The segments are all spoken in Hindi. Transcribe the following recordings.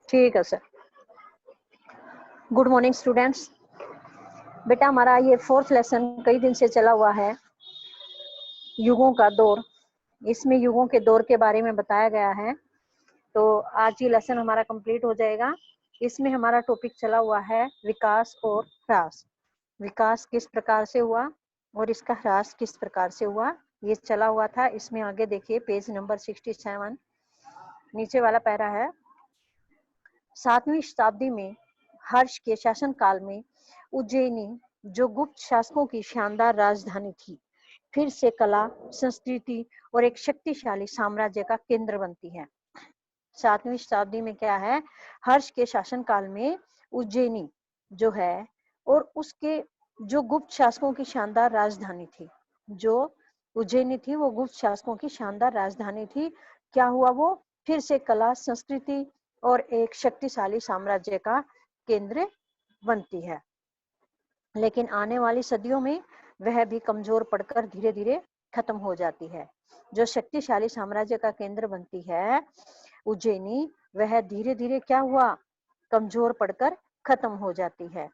ठीक है सर। Good morning students. बेटा हमारा ये 4th लेसन कई दिन से चला हुआ है, युगों का दौर। इसमें युगों के दौर के बारे में बताया गया है, तो आज ये लेसन हमारा कंप्लीट हो जाएगा। इसमें हमारा टॉपिक चला हुआ है विकास और ह्रास। विकास किस प्रकार से हुआ और इसका ह्रास किस प्रकार से हुआ, ये चला हुआ था। इसमें आगे देखिए पेज नंबर 67 नीचे वाला पैरा है। 7वीं शताब्दी में हर्ष के शासन काल में उज्जैनी, जो गुप्त शासकों की शानदार राजधानी थी, फिर से कला, संस्कृति और एक शक्तिशाली साम्राज्य का केंद्र बनती है। 7वीं शताब्दी में क्या है, हर्ष के शासन काल में उज्जैनी जो है और उसके जो गुप्त शासकों की शानदार राजधानी थी, जो उज्जैनी थी वो गुप्त शासकों की शानदार राजधानी थी। क्या हुआ, वो फिर से कला, संस्कृति और एक शक्तिशाली साम्राज्य का केंद्र बनती है। लेकिन आने वाली सदियों में वह भी कमजोर पड़कर धीरे धीरे खत्म हो जाती है। जो शक्तिशाली साम्राज्य का केंद्र बनती है उज्जैनी, वह धीरे धीरे क्या हुआ, कमजोर पड़कर खत्म हो जाती है।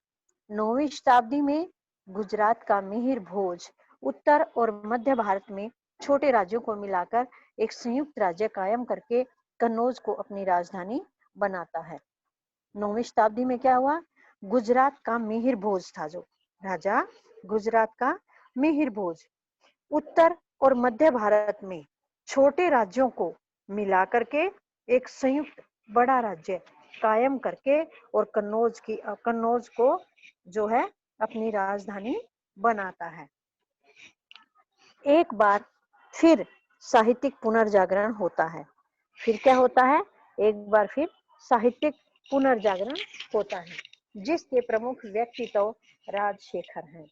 9वीं शताब्दी में गुजरात का मिहिर भोज उत्तर और मध्य भारत में छोटे राज्यों को मिलाकर एक संयुक्त राज्य कायम करके कन्नौज को अपनी राजधानी बनाता है। 9वीं शताब्दी में क्या हुआ, गुजरात का मिहिर भोज था, जो राजा गुजरात का मिहिर भोज उत्तर और मध्य भारत में छोटे राज्यों को मिलाकर के एक संयुक्त बड़ा राज्य कायम करके और कन्नौज को जो है अपनी राजधानी बनाता है। एक बार फिर साहित्यिक पुनर्जागरण होता है। फिर क्या होता है, एक बार फिर साहित्यिक पुनर्जागरण होता है, जिसके प्रमुख व्यक्ति तो राजशेखर हैं।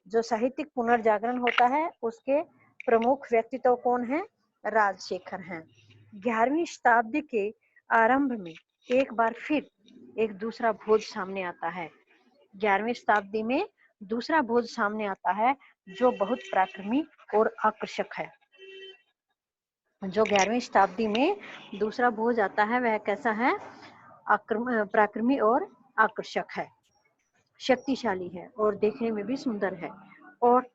जो साहित्यिक पुनर्जागरण होता है उसके प्रमुख व्यक्तित्व कौन है, राजशेखर हैं। 11वीं शताब्दी के आरंभ में एक बार फिर एक दूसरा भोज सामने आता है। 11वीं शताब्दी में दूसरा भोज सामने आता है जो बहुत पराक्रमी और आकर्षक है। जो 11वीं शताब्दी में दूसरा भोज आता है वह कैसा है, पराक्रमी और आकर्षक है, शक्तिशाली है और देखने में भी सुंदर है। और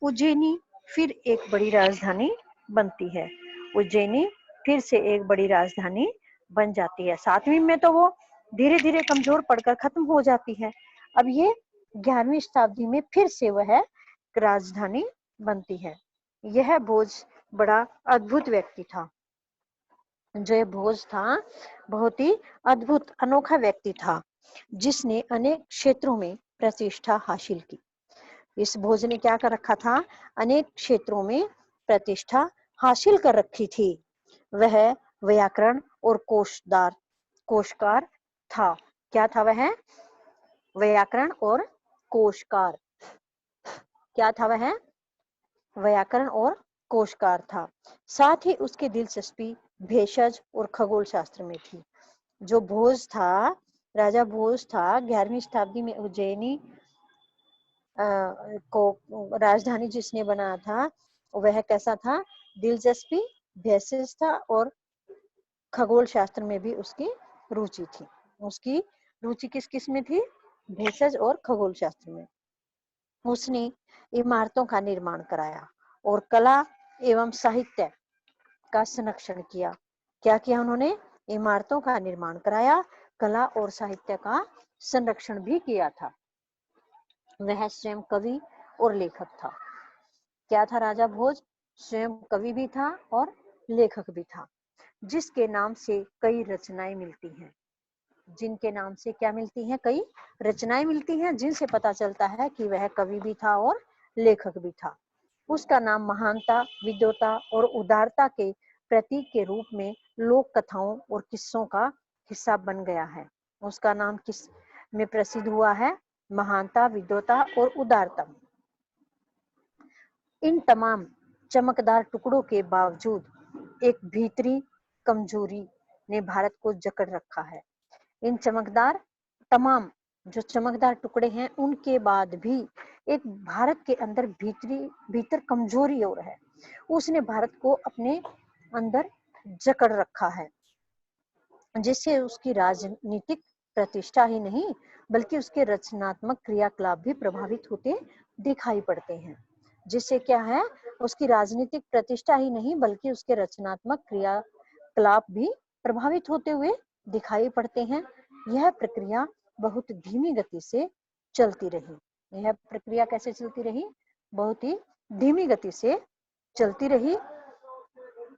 उज्जैनी फिर एक बड़ी राजधानी बनती है। उज्जैनी फिर से एक बड़ी राजधानी बन जाती है। 7वीं में तो वो धीरे धीरे कमजोर पड़कर खत्म हो जाती है। अब ये 11वीं शताब्दी में फिर से वह राजधानी बनती है। यह भोज बड़ा अद्भुत व्यक्ति था। जो ये भोज था बहुत ही अद्भुत अनोखा व्यक्ति था, जिसने अनेक क्षेत्रों में प्रतिष्ठा हासिल की। इस भोज ने क्या कर रखा था, अनेक क्षेत्रों में प्रतिष्ठा हासिल कर रखी थी। वह व्याकरण और कोशकार था। क्या था वह, व्याकरण और कोशकार। क्या था वह, व्याकरण और कोशकार था। साथ ही उसकी दिलचस्पी भेषज और खगोल शास्त्र में थी। जो भोज था, राजा भोज था, 11वीं शताब्दी में उज्जैनी को राजधानी जिसने बनाया था वह कैसा था, दिलचस्पी भेषज था और खगोल शास्त्र में भी उसकी रुचि थी। उसकी रुचि किस किस में थी, भेषज और खगोल शास्त्र में। उसने इमारतों का निर्माण कराया और कला एवं साहित्य का संरक्षण किया। क्या किया उन्होंने, इमारतों का निर्माण कराया, कला और साहित्य का संरक्षण भी किया था। वह स्वयं कवि और लेखक था। क्या था राजा भोज, स्वयं कवि भी था और लेखक भी था, जिसके नाम से कई रचनाएं मिलती हैं। जिनके नाम से क्या मिलती हैं, कई रचनाएं मिलती हैं, जिनसे पता चलता है कि वह कवि भी था और लेखक भी था। उसका नाम महानता, विद्वता और उदारता के प्रतीक के रूप में लोक कथाओं और किस्सों का हिस्सा बन गया है। उसका नाम किस में प्रसिद्ध हुआ है, महानता, विद्वता और उदारता। इन तमाम चमकदार टुकड़ों के बावजूद एक भीतरी कमजोरी ने भारत को जकड़ रखा है। इन तमाम जो चमकदार टुकड़े हैं उनके बाद भी एक भारत के अंदर भीतर कमजोरी और है। उसने भारत को अपने अंदर जकड़ रखा है। जिससे उसकी राजनीतिक प्रतिष्ठा ही नहीं बल्कि उसके रचनात्मक क्रियाकलाप भी प्रभावित होते दिखाई पड़ते हैं। जिससे क्या है, उसकी राजनीतिक प्रतिष्ठा ही नहीं बल्कि उसके रचनात्मक क्रियाकलाप भी प्रभावित होते हुए दिखाई पड़ते हैं। यह प्रक्रिया बहुत धीमी गति से चलती रही। यह प्रक्रिया कैसे चलती रही? बहुत ही धीमी गति से चलती रही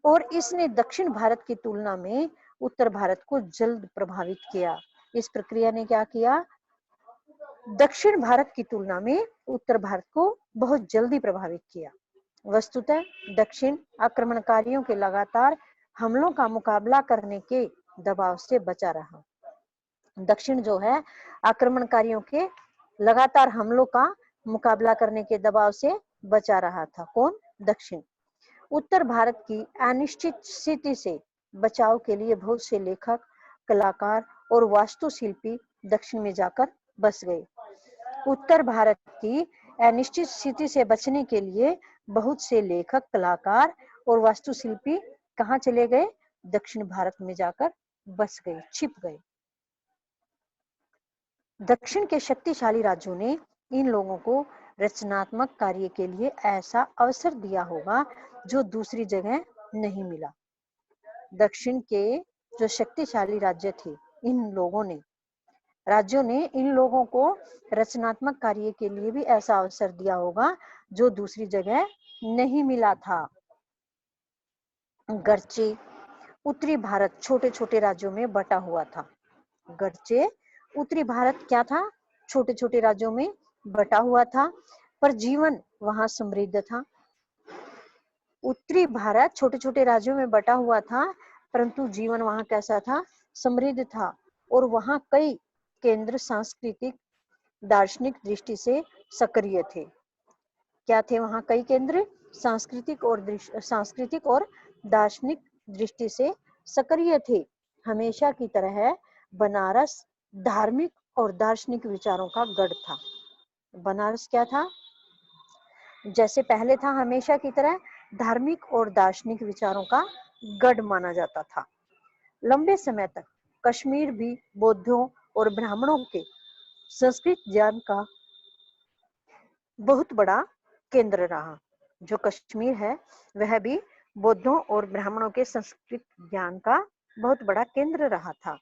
और इसने दक्षिण भारत की तुलना में उत्तर भारत को जल्द प्रभावित किया। इस प्रक्रिया ने क्या किया? दक्षिण भारत की तुलना में उत्तर भारत को बहुत जल्दी प्रभावित किया। वस्तुतः दक्षिण आक्रमणकारियों के लगातार हमलों का मुकाबला करने के दबाव से बचा रहा। दक्षिण जो है आक्रमणकारियों के लगातार हमलों का मुकाबला करने के दबाव से बचा रहा था। कौन? दक्षिण। उत्तर भारत की अनिश्चित स्थिति से बचाव के लिए बहुत से लेखक, कलाकार और वास्तुशिल्पी दक्षिण में जाकर बस गए। उत्तर भारत की अनिश्चित स्थिति से बचने के लिए बहुत से लेखक, कलाकार और वास्तुशिल्पी कहाँ चले गए? दक्षिण भारत में जाकर बस गए, छिप गए। दक्षिण के शक्तिशाली राज्यों ने इन लोगों को रचनात्मक कार्य के लिए ऐसा अवसर दिया होगा जो दूसरी जगह नहीं मिला। दक्षिण के जो शक्तिशाली राज्य थे, राज्यों ने इन लोगों को रचनात्मक कार्य के लिए भी ऐसा अवसर दिया होगा जो दूसरी जगह नहीं मिला था। गर्चे उत्तरी भारत छोटे छोटे राज्यों में बटा हुआ था। गर्चे उत्तरी भारत क्या था? छोटे छोटे राज्यों में बटा हुआ था, पर जीवन वहां समृद्ध था। उत्तरी भारत छोटे छोटे राज्यों में बटा हुआ था, परंतु जीवन वहां कैसा था? समृद्ध था। और वहां कई केंद्र सांस्कृतिक दार्शनिक दृष्टि से सक्रिय थे। क्या थे वहां? कई केंद्र सांस्कृतिक और दार्शनिक दृष्टि से सक्रिय थे। हमेशा की तरह बनारस धार्मिक और दार्शनिक विचारों का गढ़ था। बनारस क्या था? जैसे पहले था, हमेशा की तरह धार्मिक और दार्शनिक विचारों का गढ़ माना जाता था। लंबे समय तक कश्मीर भी बौद्धों और ब्राह्मणों के संस्कृत ज्ञान का बहुत बड़ा केंद्र रहा। जो कश्मीर है वह भी बौद्धों और ब्राह्मणों के संस्कृत ज्ञान का बहुत बड़ा केंद्र रहा था।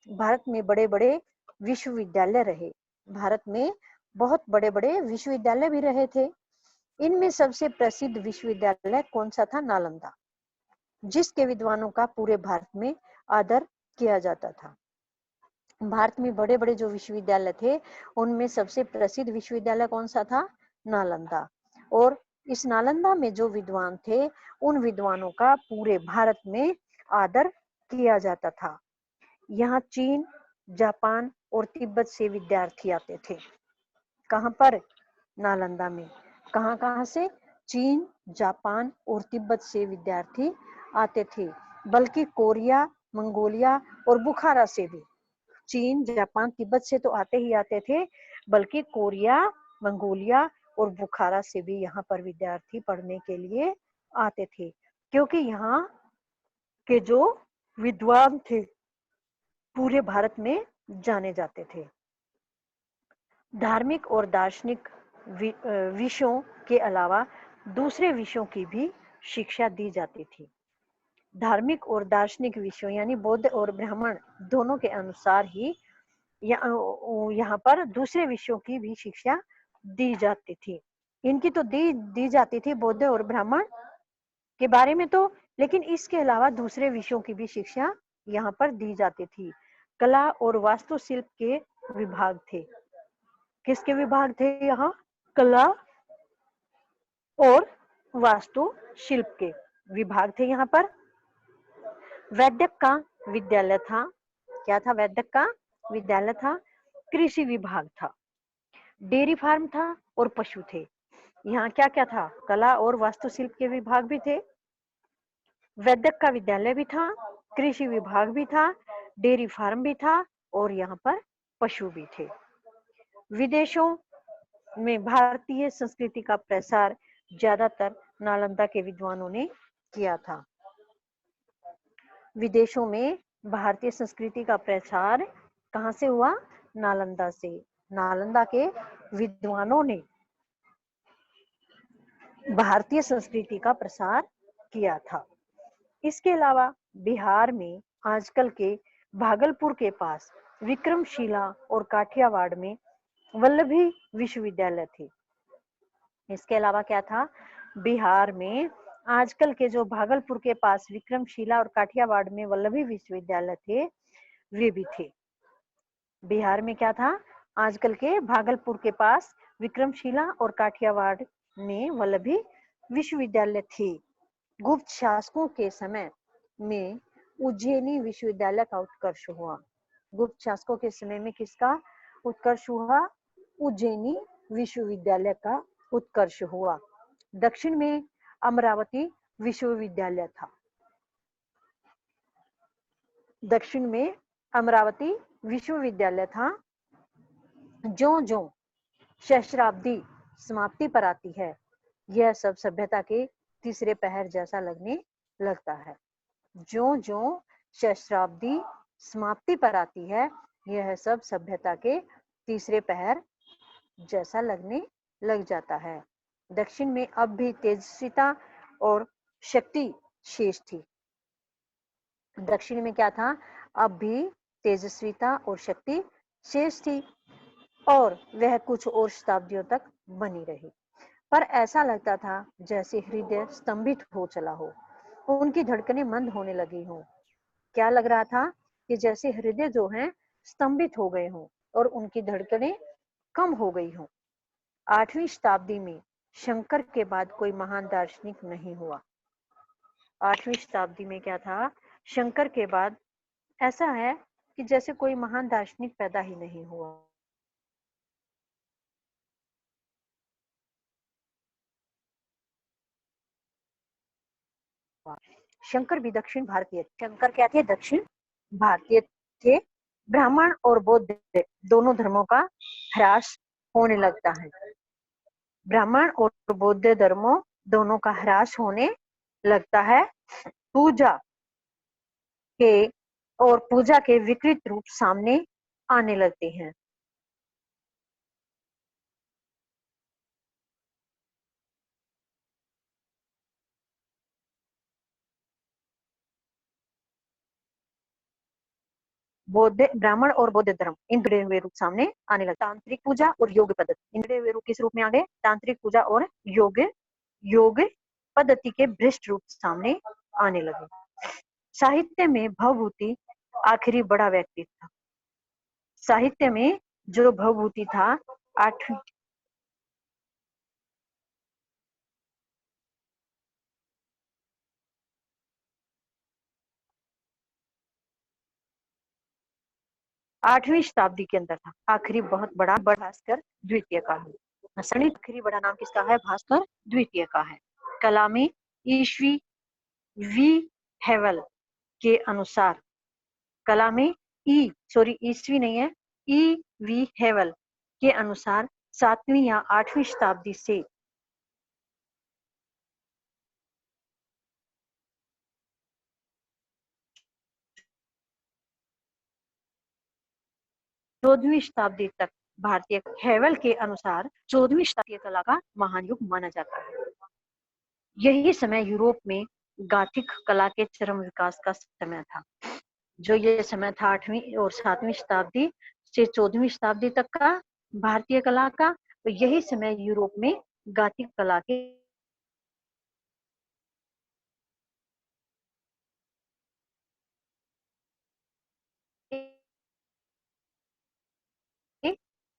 भारत में बड़े बड़े विश्वविद्यालय रहे। भारत में बहुत बड़े बड़े विश्वविद्यालय भी रहे थे। इनमें सबसे प्रसिद्ध विश्वविद्यालय कौन सा था? नालंदा, जिसके विद्वानों का पूरे भारत में आदर किया जाता था। भारत में बड़े बड़े जो विश्वविद्यालय थे उनमें सबसे प्रसिद्ध विश्वविद्यालय कौन सा था? नालंदा। और इस नालंदा में जो विद्वान थे उन विद्वानों का पूरे भारत में आदर किया जाता था। यहाँ चीन, जापान और तिब्बत से विद्यार्थी आते थे। कहाँ पर? नालंदा में। कहाँ कहाँ से? चीन, जापान और तिब्बत से विद्यार्थी आते थे, बल्कि कोरिया, मंगोलिया और बुखारा से भी। चीन, जापान, तिब्बत से तो आते ही आते थे, बल्कि कोरिया, मंगोलिया और बुखारा से भी यहाँ पर विद्यार्थी पढ़ने के लिए आते थे, क्योंकि यहाँ के जो विद्वान थे पूरे भारत में जाने जाते थे। धार्मिक और दार्शनिक विषयों के अलावा दूसरे विषयों की भी शिक्षा दी जाती थी। धार्मिक और दार्शनिक विषयों यानी बौद्ध और ब्राह्मण दोनों के अनुसार ही यहाँ पर दूसरे विषयों की भी शिक्षा दी जाती थी। इनकी तो दी जाती थी बौद्ध और ब्राह्मण के बारे में तो, लेकिन इसके अलावा दूसरे विषयों की भी शिक्षा यहाँ पर दी जाती थी। कला और वास्तुशिल्प के विभाग थे। किसके विभाग थे यहाँ? कला और वास्तुशिल्प के विभाग थे यहाँ पर। वैद्यक का विद्यालय था। क्या था? वैद्यक का विद्यालय था। कृषि विभाग था, डेयरी फार्म था और पशु थे। यहाँ क्या क्या था? कला और वास्तुशिल्प के विभाग भी थे, वैद्यक का विद्यालय भी था, कृषि विभाग भी था, डेयरी फार्म भी था और यहाँ पर पशु भी थे। विदेशों में भारतीय संस्कृति का प्रसार ज्यादातर नालंदा के विद्वानों ने किया था। विदेशों में भारतीय संस्कृति का प्रचार कहाँ से हुआ? नालंदा से। नालंदा के विद्वानों ने भारतीय संस्कृति का प्रसार किया था। इसके अलावा बिहार में आजकल के भागलपुर के पास विक्रमशिला और काठियावाड़ में वल्लभी विश्वविद्यालय थे। इसके अलावा क्या था? बिहार में आजकल के जो भागलपुर के पास विक्रमशिला और काठियावाड़ में वल्लभी विश्वविद्यालय थे, वे भी थे। बिहार में क्या था? आजकल के भागलपुर के पास विक्रमशिला और काठियावाड़ में वल्लभी विश्वविद्यालय थे। गुप्त शासकों के समय में उज्जैनी विश्वविद्यालय का उत्कर्ष हुआ। गुप्त शासकों के समय में किसका उत्कर्ष हुआ? उज्जैनी विश्वविद्यालय का उत्कर्ष हुआ। दक्षिण में अमरावती विश्वविद्यालय था। दक्षिण में अमरावती विश्वविद्यालय था। जो सहस्राब्दी समाप्ति पर आती है, यह सब सभ्यता के तीसरे पहर जैसा लगने लगता है। जो सहस्राब्दी समाप्ति पर आती है, यह सब सभ्यता के तीसरे पहर जैसा लगने लग जाता है। दक्षिण में अब भी तेजस्विता और शक्ति शेष थी। दक्षिण में क्या था? अब भी तेजस्विता और शक्ति शेष थी और वह कुछ और शताब्दियों तक बनी रही। पर ऐसा लगता था जैसे हृदय स्तंभित हो चला हो, उनकी धड़कनें मंद होने लगी हो। क्या लग रहा था? कि जैसे हृदय जो है स्तंभित हो गए हों और उनकी धड़कनें कम हो गई हों। 8वीं शताब्दी में शंकर के बाद कोई महान दार्शनिक नहीं हुआ। 8वीं शताब्दी में क्या था? शंकर के बाद ऐसा है कि जैसे कोई महान दार्शनिक पैदा ही नहीं हुआ। शंकर भी दक्षिण भारतीय, शंकर क्या थे? दक्षिण भारतीय थे। ब्राह्मण और बौद्ध दोनों धर्मों का ह्रास होने लगता है। ब्राह्मण और बौद्ध धर्मों दोनों का ह्रास होने लगता है। पूजा के विकृत रूप सामने आने लगते हैं। बौद्ध, ब्राह्मण और बौद्ध धर्म इन जुड़े हुए रूप सामने आने लगता है। तांत्रिक पूजा और योग पद्धति इन जुड़े हुए रूप किस रूप में आ गए? तांत्रिक पूजा और योग पद्धति के भ्रष्ट रूप सामने आने लगे। साहित्य में भवभूति आखिरी बड़ा व्यक्ति था। साहित्य में जो भवभूति था 8वीं शताब्दी के अंदर था। आखिरी बहुत बड़ा भास्कर द्वितीय का है। सनी आखिरी बड़ा नाम किसका है? भास्कर द्वितीय का है। कला में ईस्वी वी हेवल के अनुसार, कला में ईस्वी नहीं है, ई वी हेवल के अनुसार 7वीं या 8वीं शताब्दी से चौदहवीं शताब्दी तक भारतीय हेवल के अनुसार 14वीं शताब्दी कला का महान युग माना जाता है। यही समय यूरोप में गाथिक कला के चरम विकास का समय था। जो ये समय था 8वीं और 7वीं शताब्दी से 14वीं शताब्दी तक का भारतीय कला का, तो यही समय यूरोप में गाथिक कला के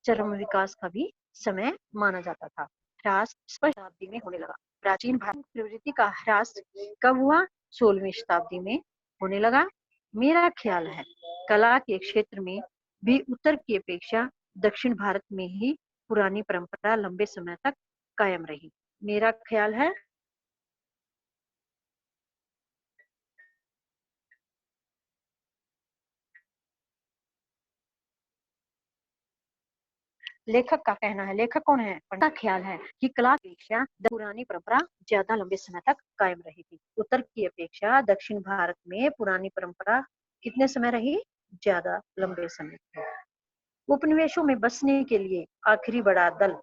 चरम विकास का भी समय माना जाता था। ह्रास शताब्दी में होने लगा। प्राचीन भारत प्रवृत्ति का ह्रास कब हुआ? 16वीं शताब्दी में होने लगा। मेरा ख्याल है कला के क्षेत्र में भी उत्तर की अपेक्षा दक्षिण भारत में ही पुरानी परंपरा लंबे समय तक कायम रही। मेरा ख्याल है लेखक का कहना है, लेखक कौन है? मेरा ख्याल है कि कला की अपेक्षा पुरानी परंपरा ज्यादा लंबे समय तक कायम रही थी। उत्तर की अपेक्षा दक्षिण भारत में पुरानी परंपरा कितने समय रही? ज्यादा लंबे समय तक। उपनिवेशों में बसने के लिए आखिरी बड़ा दल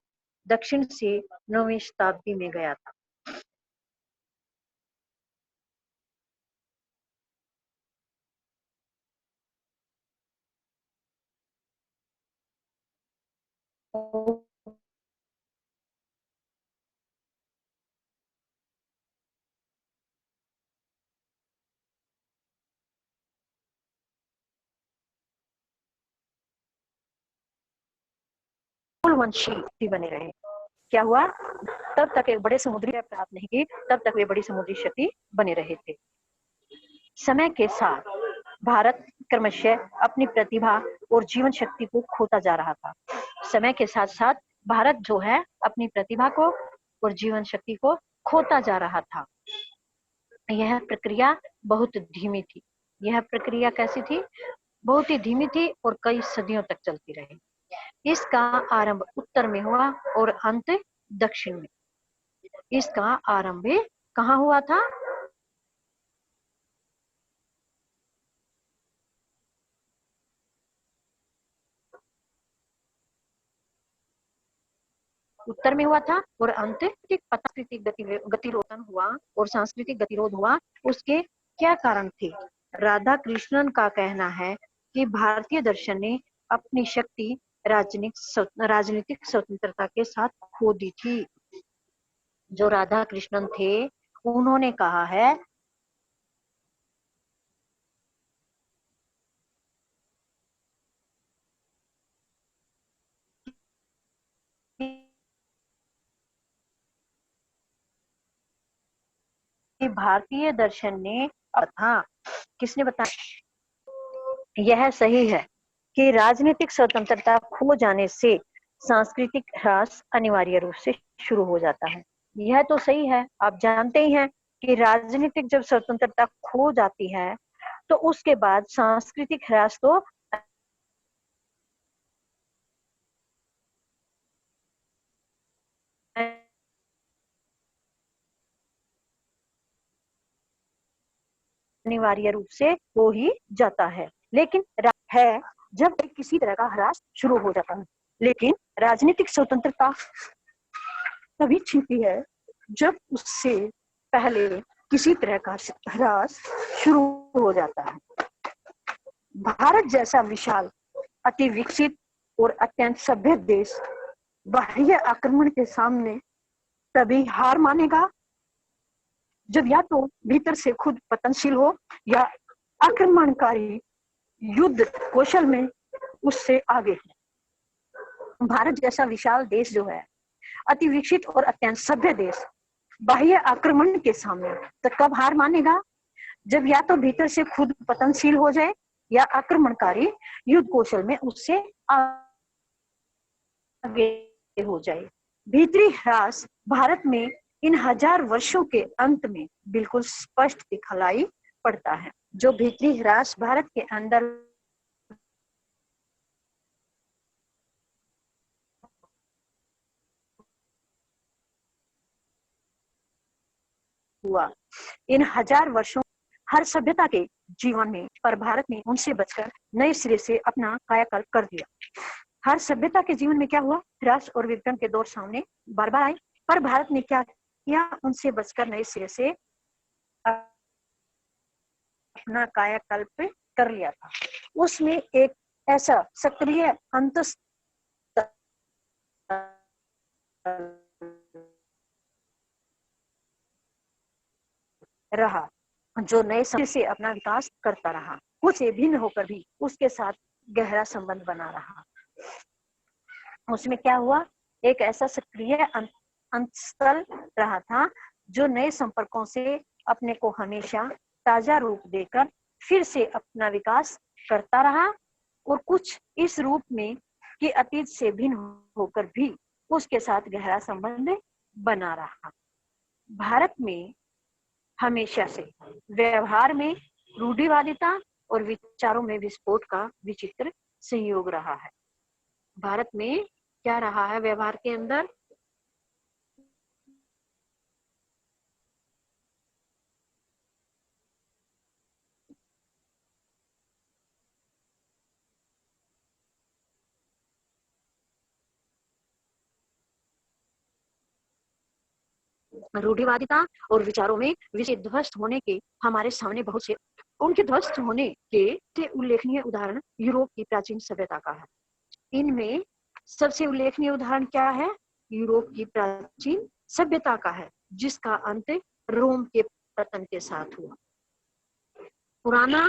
दक्षिण से 9वीं शताब्दी में गया था। वंशी बने रहे। क्या हुआ? तब तक एक बड़े समुद्री प्राप्त नहीं की, तब तक वे बड़ी समुद्री शक्ति बने रहे थे। समय के साथ भारत क्रमशः अपनी प्रतिभा और जीवन शक्ति को खोता जा रहा था। समय के साथ साथ भारत जो है अपनी प्रतिभा को और जीवन शक्ति को खोता जा रहा था। यह प्रक्रिया बहुत धीमी थी। यह प्रक्रिया कैसी थी? बहुत ही धीमी थी और कई सदियों तक चलती रही। इसका आरंभ उत्तर में हुआ और अंत दक्षिण में। इसका आरंभ कहाँ हुआ था? उत्तर में हुआ था और सांस्कृतिक गतिरोधन हुआ और सांस्कृतिक गतिरोध हुआ। उसके क्या कारण थे? राधा कृष्णन का कहना है कि भारतीय दर्शन ने अपनी शक्ति राजनीतिक स्वतंत्रता के साथ खो दी थी। जो राधा कृष्णन थे उन्होंने कहा है कि भारतीय दर्शन ने था। किसने बताया? यह सही है कि राजनीतिक स्वतंत्रता खो जाने से सांस्कृतिक ह्रास अनिवार्य रूप से शुरू हो जाता है। यह तो सही है, आप जानते ही हैं कि राजनीतिक जब स्वतंत्रता खो जाती है तो उसके बाद सांस्कृतिक ह्रास तो अनिवार्य रूप से हो ही जाता है। लेकिन है जब किसी तरह का ह्रास शुरू हो जाता है। लेकिन राजनीतिक स्वतंत्रता तभी छिपी है जब उससे पहले किसी तरह का ह्रास शुरू हो जाता है। भारत जैसा विशाल, अति विकसित और अत्यंत सभ्य देश बाह्य आक्रमण के सामने तभी हार मानेगा जब या तो भीतर से खुद पतनशील हो या आक्रमणकारी युद्ध कौशल में उससे आगे है। भारत जैसा विशाल देश जो है, अति विकसित और अत्यंत सभ्य देश बाह्य आक्रमण के सामने तो कब हार मानेगा? जब या तो भीतर से खुद पतनशील हो जाए या आक्रमणकारी युद्ध कौशल में उससे आगे हो जाए। भीतरी ह्रास भारत में इन 1000 वर्षों के अंत में बिल्कुल स्पष्ट दिखलाई पड़ता है। जो भीतरी ह्रास भारत के अंदर हुआ, इन 1000 वर्षों हर सभ्यता के जीवन में, पर भारत ने उनसे बचकर नए सिरे से अपना कायाकल्प कर दिया। हर सभ्यता के जीवन में क्या हुआ? ह्रास और विघटन के दौर सामने बार बार आए, पर भारत ने क्या किया? उनसे बचकर नए सिरे से अपना कायाकल्प कर लिया था। उसमें एक ऐसा सक्रिय अंत रहा जो नए समय से अपना विकास करता रहा। कुछ भिन्न होकर भी उसके साथ गहरा संबंध बना रहा। उसमें क्या हुआ? एक ऐसा सक्रिय अंतस्थल रहा था जो नए संपर्कों से अपने को हमेशा ताजा रूप देकर फिर से अपना विकास करता रहा और कुछ इस रूप में कि अतीत से भिन्न होकर भी उसके साथ गहरा संबंध बना रहा। भारत में हमेशा से व्यवहार में रूढ़िवादिता और विचारों में विस्फोट का विचित्र संयोग रहा है। भारत में क्या रहा है? व्यवहार के अंदर रूढ़िवादिता और विचारों में विषय ध्वस्त होने के हमारे सामने बहुत से उनके ध्वस्त होने के उल्लेखनीय उदाहरण यूरोप की प्राचीन सभ्यता का है। इनमें सबसे उल्लेखनीय उदाहरण क्या है? यूरोप की प्राचीन सभ्यता का है, जिसका अंत रोम के पतन के साथ हुआ। पुराना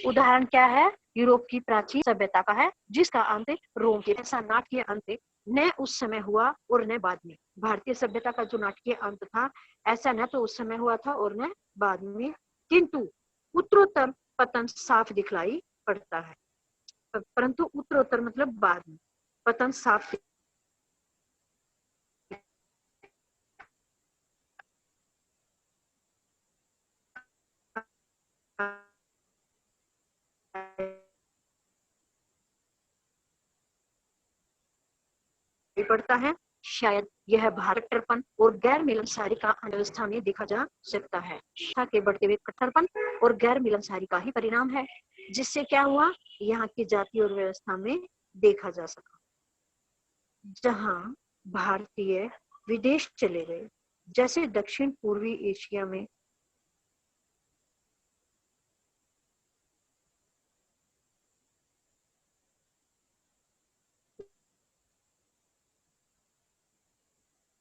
उदाहरण क्या है? यूरोप की प्राचीन सभ्यता का है, जिसका अंत रोम के ऐसा नाटकीय अंत न उस समय हुआ और न बाद में। भारतीय सभ्यता का जो नाटकीय अंत था, ऐसा न तो उस समय हुआ था और न बाद में, किंतु उत्तरोत्तर पतन साफ दिखलाई पड़ता है। परंतु उत्तरोत्तर मतलब बाद में पतन साफ पड़ता है। शायद यह भारत कट्टरपन और गैर मिलनसारी का अर्थव्यवस्था में देखा जा सकता है। के बढ़ते हुए कट्टरपन और गैर मिलनसारी का ही परिणाम है, जिससे क्या हुआ? यहाँ की जाति और व्यवस्था में देखा जा सका। जहाँ भारतीय विदेश चले गए, जैसे दक्षिण पूर्वी एशिया में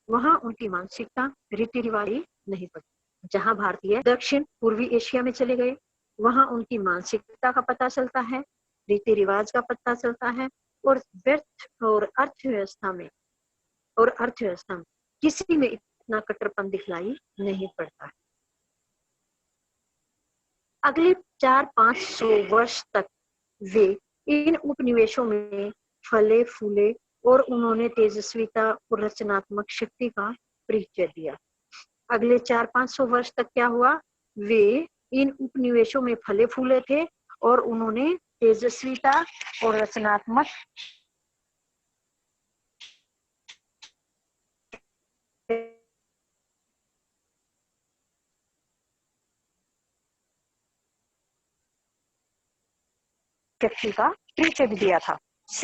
वहां उनकी मानसिकता रीति रिवाज नहीं पड़ती। जहां भारतीय दक्षिण पूर्वी एशिया में चले गए, वहां उनकी मानसिकता का पता चलता है, रीति रिवाज का पता चलता है, और व्यर्थ और अर्थव्यवस्था में किसी में इतना कट्टरपन दिखलाई नहीं पड़ता है। अगले 400-500 वर्ष तक वे इन उपनिवेशों में फले फूले और उन्होंने तेजस्विता और रचनात्मक शक्ति का परिचय दिया। अगले 400-500 वर्ष तक क्या हुआ? वे इन उपनिवेशों में फले फूले थे और उन्होंने तेजस्विता और रचनात्मक शक्ति का परिचय भी दिया था।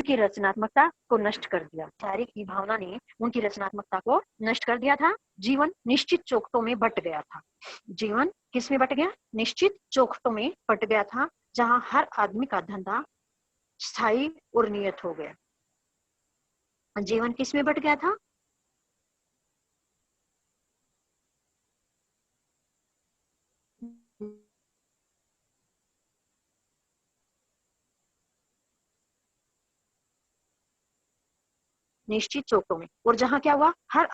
की रचनात्मकता को नष्ट कर दिया। सारी की भावना ने उनकी रचनात्मकता को नष्ट कर दिया था। जीवन निश्चित चौखटों में बट गया था। जीवन किस में बट गया? निश्चित चौखटों में बट गया था, जहां हर आदमी का धंधा स्थायी और नियत हो गया। जीवन किस में बट गया था? निश्चित चौकों में। और जहां क्या हुआ? हर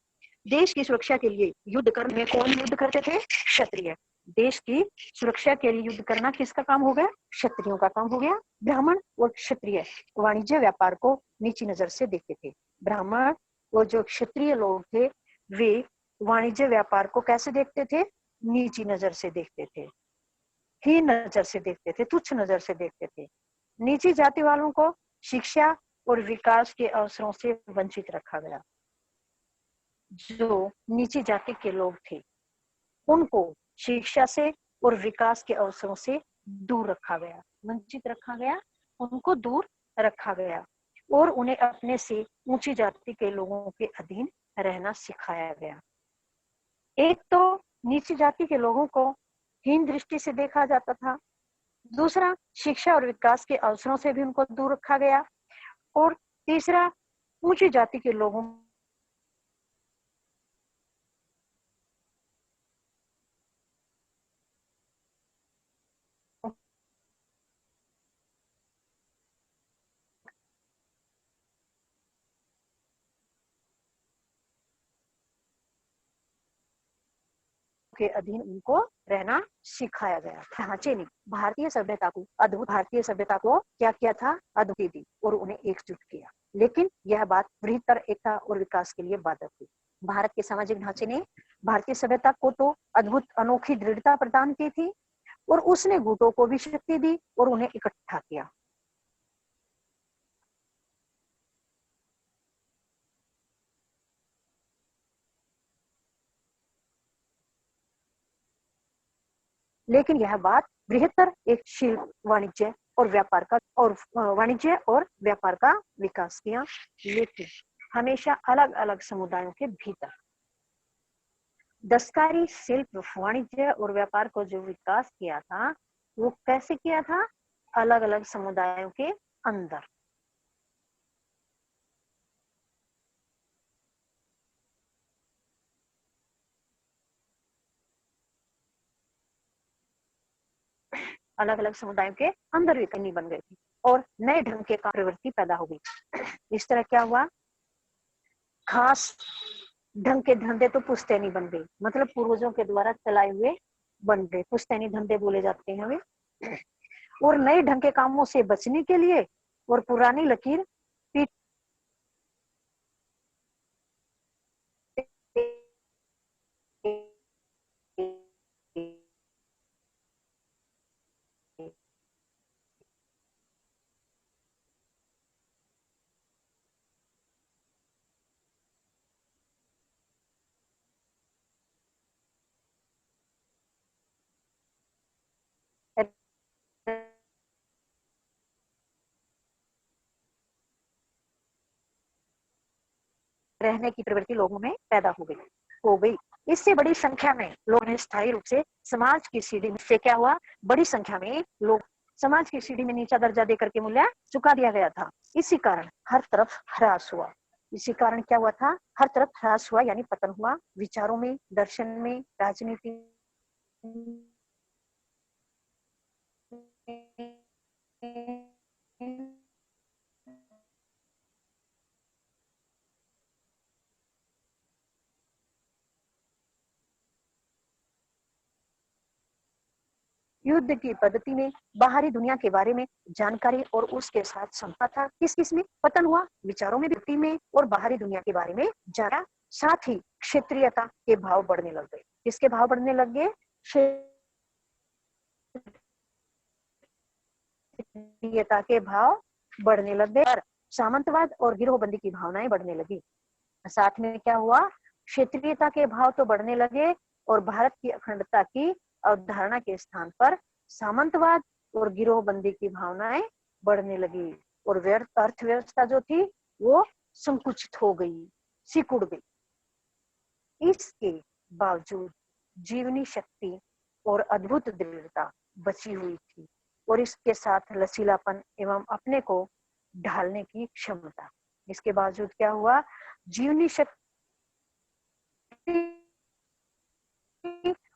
देश की सुरक्षा के लिए युद्ध करने में कौन युद्ध करते थे? क्षत्रिय। देश की सुरक्षा के लिए युद्ध करना किसका काम हो गया? क्षत्रियों का काम हो गया। ब्राह्मण और क्षत्रिय वाणिज्य व्यापार को नीची नजर से देखते थे। ब्राह्मण और जो क्षत्रिय लोग थे, वे वाणिज्य व्यापार को कैसे देखते थे? नीची नजर से देखते थे, हीन नजर से देखते थे, तुच्छ नजर से देखते थे। नीची जाति वालों को शिक्षा और विकास के अवसरों से वंचित रखा गया। जो नीची जाति के लोग थे, उनको शिक्षा से और विकास के अवसरों से दूर रखा गया, वंचित रखा गया, उनको दूर रखा गया और उन्हें अपने से ऊंची जाति के लोगों के अधीन रहना सिखाया गया। एक तो नीची जाति के लोगों को हीन दृष्टि से देखा जाता था, दूसरा शिक्षा और विकास के अवसरों से भी उनको दूर रखा गया, और तीसरा ऊंची जाति के लोगों के अधीन उनको रहना सिखाया गया। ढांचे ने भारतीय सभ्यता को क्या किया था? अद्वितीय दी और उन्हें एकजुट किया। लेकिन यह बात बृहत्तर एकता और विकास के लिए बाधक हुई। भारत के सामाजिक ढांचे ने भारतीय सभ्यता को तो अद्भुत अनोखी दृढ़ता प्रदान की थी, और उसने गुटों को भी शक्ति दी और उन्हें इकट्ठा किया। लेकिन यह बात बृहत्तर एक शिल्प वाणिज्य और व्यापार का विकास किया, लेकिन हमेशा अलग अलग समुदायों के भीतर। दस्तकारी, शिल्प, वाणिज्य और व्यापार को जो विकास किया था वो कैसे किया था? अलग अलग समुदायों के अंदर। अलग अलग समुदायों के अंदर विकर्णी बन गई थी और नए ढंग के प्रवृत्ति पैदा हो गई। इस तरह क्या हुआ? खास ढंग के धंधे तो पुश्तैनी बन गई, मतलब पूर्वजों के द्वारा चलाए हुए बन गए, पुश्तैनी धंधे बोले जाते हैं हमें। और नए ढंग के कामों से बचने के लिए और पुरानी लकीर पीट रहने की प्रवृत्ति लोगों में पैदा हो गई। इससे बड़ी संख्या में लोगों ने स्थायी रूप से समाज की सीढ़ी से क्या हुआ? बड़ी संख्या में लोग समाज की सीढ़ी में नीचा दर्जा देकर के मूल्य चुका दिया गया था। इसी कारण हर तरफ ह्रास हुआ। इसी कारण क्या हुआ था? हर तरफ ह्रास हुआ, यानी पतन हुआ, विचारों में, दर्शन में, राजनीति युद्ध की पद्धति में, बाहरी दुनिया के बारे में जानकारी और उसके साथ क्षमता था। किस किस में पतन हुआ? विचारों में, व्यक्ति में और बाहरी दुनिया के बारे में जाना। साथ ही क्षेत्रीयता के भाव बढ़ने लग गए। किसके भाव बढ़ने लग गए? क्षेत्रीयता के भाव बढ़ने लग गए। सामंतवाद और गिरोहबंदी की भावनाएं बढ़ने लगी। साथ में क्या हुआ? क्षेत्रीयता के भाव तो बढ़ने लगे और भारत की अखंडता की अवधारणा के स्थान पर सामंतवाद और गिरोहबंदी की भावनाएं बढ़ने लगी और अर्थव्यवस्था जो थी वो संकुचित हो गई, सिकुड़ गई। इसके बावजूद जीवनी शक्ति और अद्भुत दृढ़ता बची हुई थी और इसके साथ लचीलापन एवं अपने को ढालने की क्षमता। इसके बावजूद क्या हुआ? जीवनी शक्ति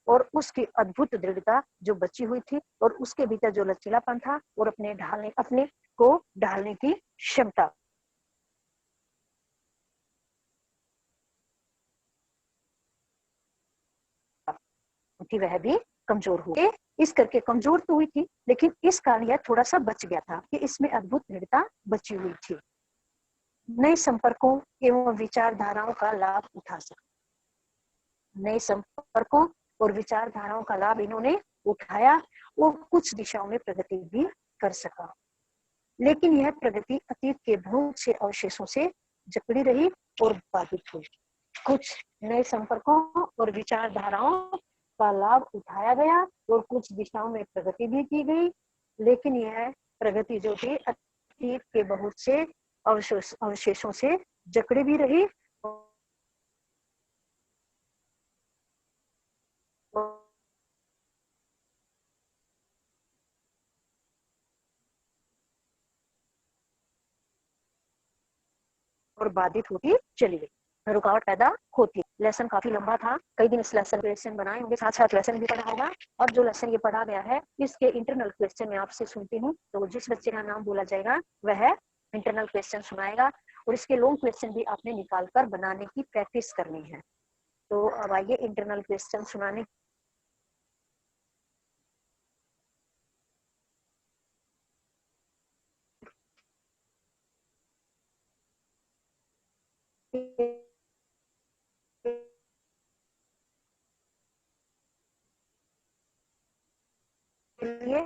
और उसकी अद्भुत दृढ़ता जो बची हुई थी और उसके भीतर जो लचीलापन था और अपने को ढालने की क्षमता थी, वह भी कमजोर हो गई। इस करके कमजोर तो हुई थी, लेकिन इस कारण यह थोड़ा सा बच गया था कि इसमें अद्भुत दृढ़ता बची हुई थी। नए संपर्कों एवं विचारधाराओं का लाभ उठा सका। नए संपर्कों और विचारधाराओं का लाभ इन्होंने उठाया और कुछ दिशाओं में प्रगति भी कर सका, लेकिन यह प्रगति अतीत के बहुत से अवशेषों से जकड़ी रही और बाधित हुई। कुछ नए संपर्कों और विचारधाराओं का लाभ उठाया गया और कुछ दिशाओं में प्रगति भी की गई, लेकिन यह प्रगति जो थी अतीत के बहुत से अवशेषों से जकड़ी भी रही और बाधित होती चली गई, रुकावट पैदा होती। लेसन काफी लंबा था, कई दिन इस लेसन बनाए होंगे, साथ साथ लेसन भी पढ़ा होगा। और जो लेसन ये पढ़ा गया है इसके इंटरनल क्वेश्चन में आपसे सुनती हूँ, तो जिस बच्चे का नाम बोला जाएगा वह इंटरनल क्वेश्चन सुनाएगा और इसके लॉन्ग क्वेश्चन भी आपने निकाल कर बनाने की प्रैक्टिस करनी है। तो अब आइए इंटरनल क्वेश्चन सुनाने के लिए